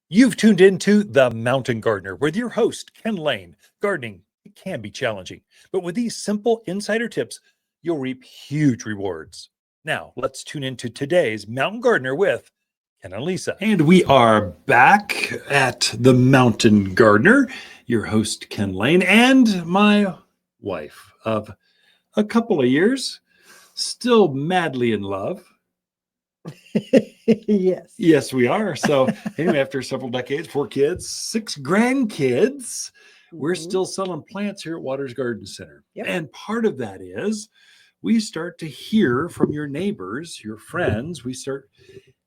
You've tuned into The Mountain Gardener with your host, Ken Lain. Gardening it can be challenging, but with these simple insider tips, you'll reap huge rewards. Now, let's tune into today's Mountain Gardener with Ken and Lisa. And we are back at The Mountain Gardener, your host, Ken Lain, and my wife of a couple of years, still madly in love. Yes. Yes, we are. So anyway, after several decades, 4 kids, 6 grandkids, we're still selling plants here at Waters Garden Center. Yep. And part of that is we start to hear from your neighbors, your friends. We start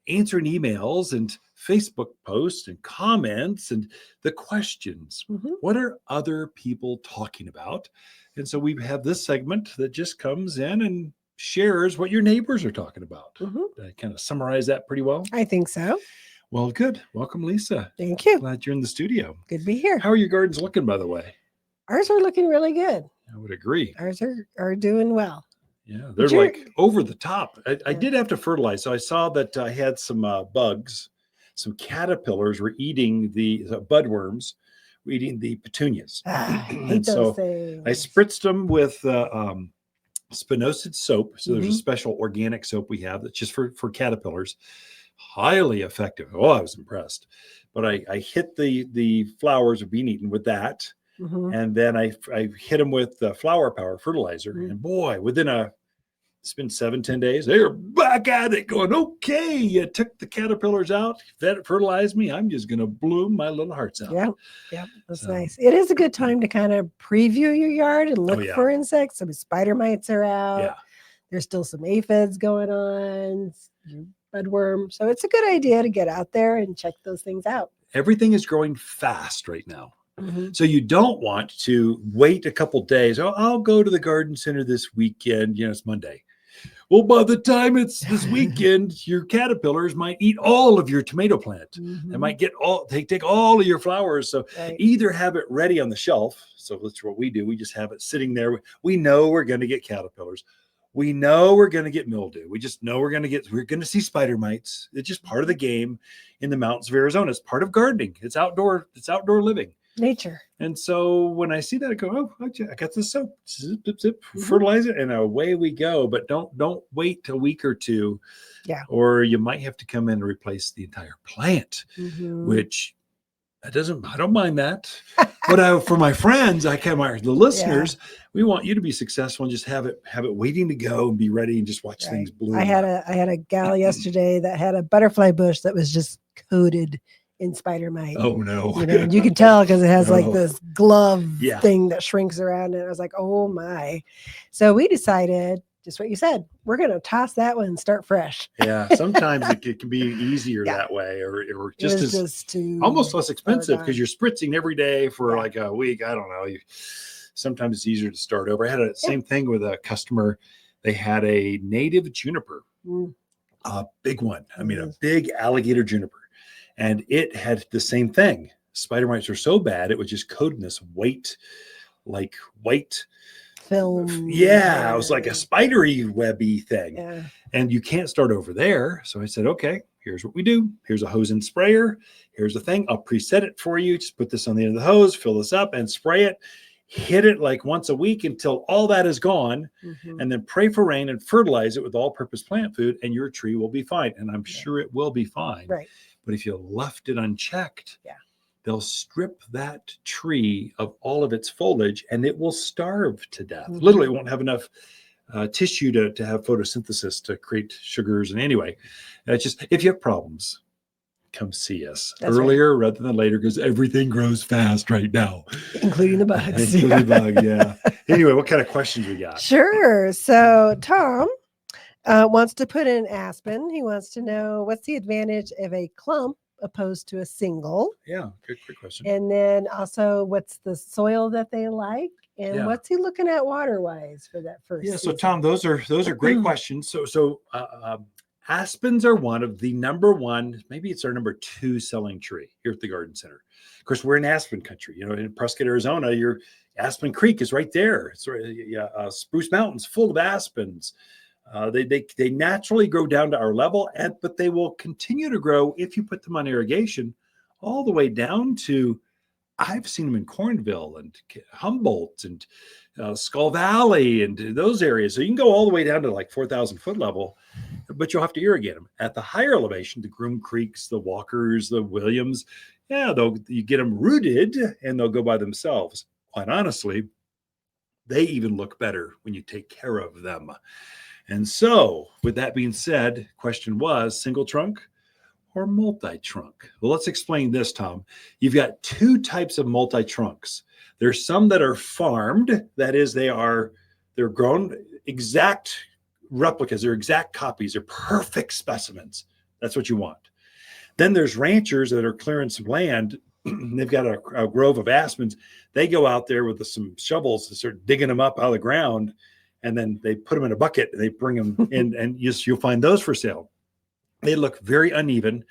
answering emails and Facebook posts and comments and the questions. What are other people talking about? And so we have this segment that just comes in and shares what your neighbors are talking about. Did I kind of summarize that pretty well? I think so. Well, good. Welcome, Lisa. Thank you. Glad you're in the studio. Good to be here. How are your gardens looking, by the way? Ours are looking really good. I would agree. Ours are doing well. Yeah, they're like over the top. I did have to fertilize. So I saw that I had some bugs, some caterpillars were eating the budworms, were eating the petunias. I hate those things. I spritzed them with spinosad soap. So there's a special organic soap we have that's just for caterpillars. Highly effective. Oh, I was impressed. But I hit the flowers of being eaten with that. And then I hit them with the flower power fertilizer. And boy, it's been 7-10 days. They're back at it going, okay, you took the caterpillars out, fertilized me. I'm just going to bloom my little hearts out. Yeah, that's nice. It is a good time to kind of preview your yard and look for insects. Some spider mites are out. Yeah. There's still some aphids going on, budworm. So it's a good idea to get out there and check those things out. Everything is growing fast right now. So you don't want to wait a couple days. Oh, I'll go to the garden center this weekend. It's Monday. Well, by the time it's this weekend, your caterpillars might eat all of your tomato plant. They might take all of your flowers. So either have it ready on the shelf. So that's what we do. We just have it sitting there. We know we're going to get caterpillars. We know we're going to get mildew. We just know we're going to see spider mites. It's just part of the game in the mountains of Arizona. It's part of gardening. It's outdoor living. Nature. And so when I see that, I go, oh, I got this soap, zip, zip, zip, fertilize it, and away we go. But don't wait a week or two, or you might have to come in and replace the entire plant, which I don't mind that. But for my friends, the listeners, we want you to be successful and just have it waiting to go and be ready and just watch things bloom. I had a gal yesterday that had a butterfly bush that was just coated in spider mite. Oh no. You can tell because it has like this glove thing that shrinks around it. I was like, oh my. So we decided, just what you said, we're going to toss that one and start fresh. Yeah. Sometimes it can be easier that way or just almost less expensive because you're spritzing every day for like a week. I don't know. Sometimes it's easier to start over. I had the same thing with a customer. They had a native juniper, a big one. I mean, a big alligator juniper. And it had the same thing. Spider mites were so bad, it was just coating this white film. Yeah, it was like a spidery webby thing. Yeah. And you can't start over there. So I said, okay, here's what we do. Here's a hose and sprayer. Here's the thing. I'll preset it for you. Just put this on the end of the hose, fill this up and spray it. Hit it like once a week until all that is gone. And then pray for rain and fertilize it with all-purpose plant food and your tree will be fine. And I'm sure it will be fine. Right. But if you left it unchecked, they'll strip that tree of all of its foliage and it will starve to death. Literally, it won't have enough tissue to have photosynthesis to create sugars. And anyway, it's just, if you have problems, come see us earlier rather than later because everything grows fast right now. Including the bugs. Anyway, what kind of questions we got? Sure. So Tom wants to put in Aspen. He wants to know what's the advantage of a clump opposed to a single. Yeah, good question. And then also what's the soil that they like and what's he looking at water-wise for that first season? So Tom, those are great questions. So Aspens are one of the number one, maybe it's our number 2 selling tree here at the Garden Center. Of course, we're in Aspen country. In Prescott, Arizona, your Aspen Creek is right there. It's Spruce Mountain's full of aspens. They naturally grow down to our level, but they will continue to grow if you put them on irrigation all the way down to, I've seen them in Cornville and Humboldt and Skull Valley and those areas. So you can go all the way down to like 4,000 foot level, but you'll have to irrigate them. At the higher elevation, the Groom Creeks, the Walkers, the Williams, yeah, you get them rooted and they'll go by themselves. Quite honestly, they even look better when you take care of them. And so, with that being said, question was single trunk or multi-trunk? Well, let's explain this, Tom. You've got two types of multi-trunks. There's some that are farmed. That is, they're grown exact replicas. They're exact copies. They're perfect specimens. That's what you want. Then there's ranchers that are clearing some land. They've got a grove of aspens. They go out there with some shovels and start digging them up out of the ground. And then they put them in a bucket and they bring them in, and you'll find those for sale. They look very uneven.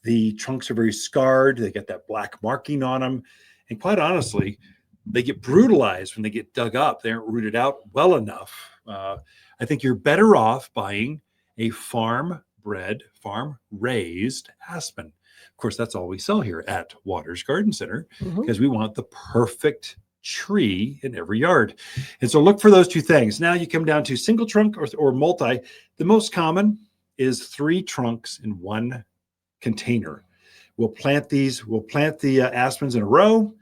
The trunks are very scarred. They get that black marking on them. And quite honestly, they get brutalized when they get dug up. They aren't rooted out well enough. I think you're better off buying a farm-bred, farm-raised aspen. Of course, that's all we sell here at Waters Garden Center because we want the perfect tree in every yard. And so look for those two things. Now you come down to single trunk or multi. The most common is 3 trunks in one container. We'll plant the aspens in a row,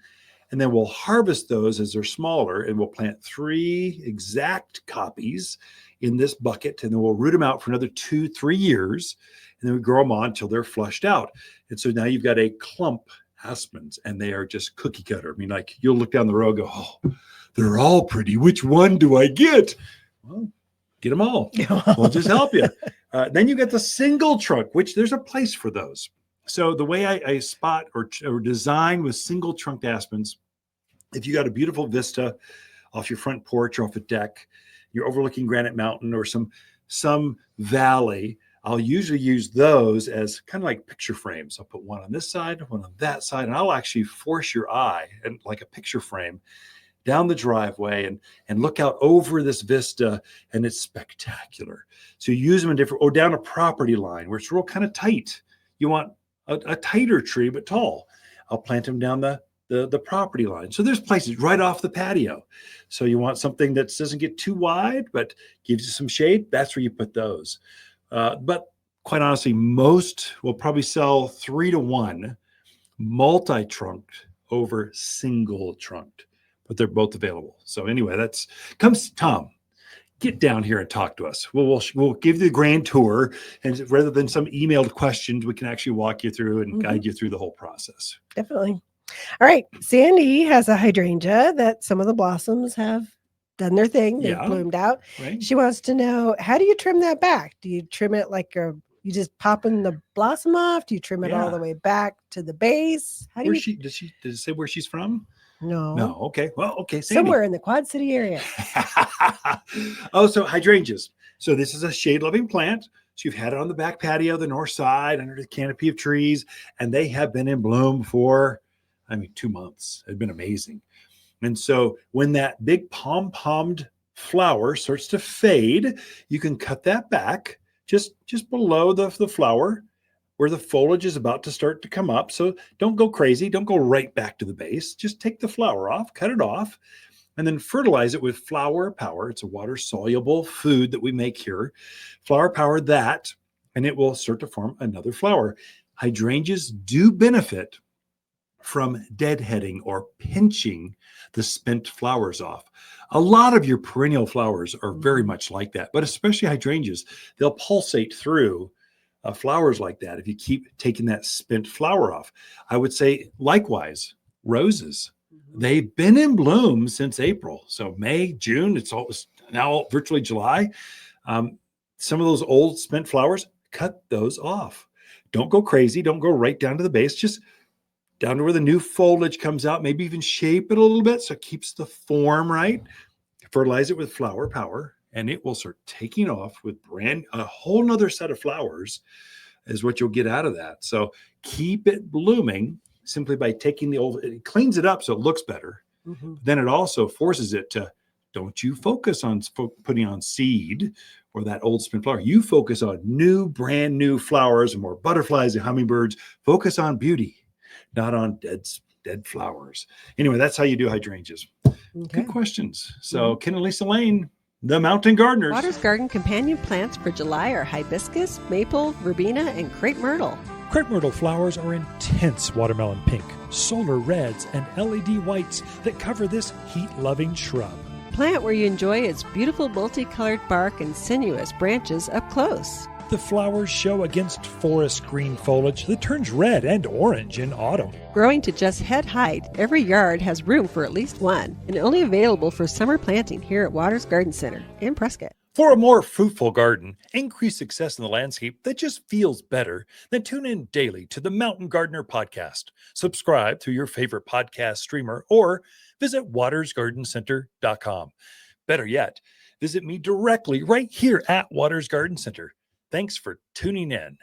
and then we'll harvest those as they're smaller, and we'll plant 3 exact copies in this bucket, and then we'll root them out for another 2-3 years, and then we grow them on until they're flushed out. And so now you've got a clump aspens, and they are just cookie cutter. I mean, like you'll look down the road and go, oh, they're all pretty. Which one do I get? Well, get them all. We'll just help you. Then you get the single trunk, which there's a place for those. So the way I spot or design with single trunked aspens, if you got a beautiful vista off your front porch or off a deck, you're overlooking Granite Mountain or some valley, I'll usually use those as kind of like picture frames. I'll put one on this side, one on that side, and I'll actually force your eye and like a picture frame down the driveway and look out over this vista, and it's spectacular. So you use them in different, or down a property line where it's real kind of tight. You want a tighter tree, but tall. I'll plant them down the property line. So there's places right off the patio. So you want something that doesn't get too wide, but gives you some shade. That's where you put those. But quite honestly, most will probably sell 3 to 1 multi-trunked over single trunked, but they're both available. So anyway, Tom, get down here and talk to us. We'll give you the grand tour, and rather than some emailed questions, we can actually walk you through and guide you through the whole process. Definitely. All right. Sandy has a hydrangea that some of the blossoms have done their thing. They've bloomed out. Right. She wants to know, how do you trim that back? Do you trim it like you just popping the blossom off? Do you trim it all the way back to the base? How do does it say where she's from? No. Okay. Well, okay. Sandy. Somewhere in the Quad City area. So hydrangeas. So this is a shade-loving plant. So you've had it on the back patio, the north side, under the canopy of trees, and they have been in bloom for, 2 months. It's been amazing. And so when that big pom-pommed flower starts to fade, you can cut that back just below the flower, where the foliage is about to start to come up. So don't go crazy. Don't go right back to the base. Just take the flower off, cut it off, and then fertilize it with Flower Power. It's a water-soluble food that we make here. Flower Power that, and it will start to form another flower. Hydrangeas do benefit from deadheading or pinching the spent flowers off. A lot of your perennial flowers are very much like that, but especially hydrangeas, they'll pulsate through flowers like that if you keep taking that spent flower off. I would say likewise, roses. They've been in bloom since April. So May, June, it's now virtually July. Some of those old spent flowers, cut those off. Don't go crazy. Don't go right down to the base. Just down to where the new foliage comes out, maybe even shape it a little bit so it keeps the form right. Fertilize it with Flower Power, and it will start taking off with a whole nother set of flowers is what you'll get out of that. So keep it blooming simply by taking it cleans it up so it looks better. Then it also forces it to, don't you focus on putting on seed or that old spent flower. You focus on brand new flowers and more butterflies and hummingbirds. Focus on beauty. not on dead flowers. Anyway, that's how you do hydrangeas. Okay. Good questions. So Ken and Lisa Lain, the Mountain Gardeners. Water's Garden companion plants for July are hibiscus, maple, verbena, and crepe myrtle. Crepe myrtle flowers are intense watermelon pink, solar reds, and LED whites that cover this heat-loving shrub. Plant where you enjoy its beautiful multicolored bark and sinuous branches up close. The flowers show against forest green foliage that turns red and orange in autumn. Growing to just head height, every yard has room for at least one, and only available for summer planting here at Waters Garden Center in Prescott. For a more fruitful garden, increased success in the landscape that just feels better, then tune in daily to the Mountain Gardener podcast. Subscribe through your favorite podcast streamer or visit watersgardencenter.com. Better yet, visit me directly right here at Waters Garden Center. Thanks for tuning in.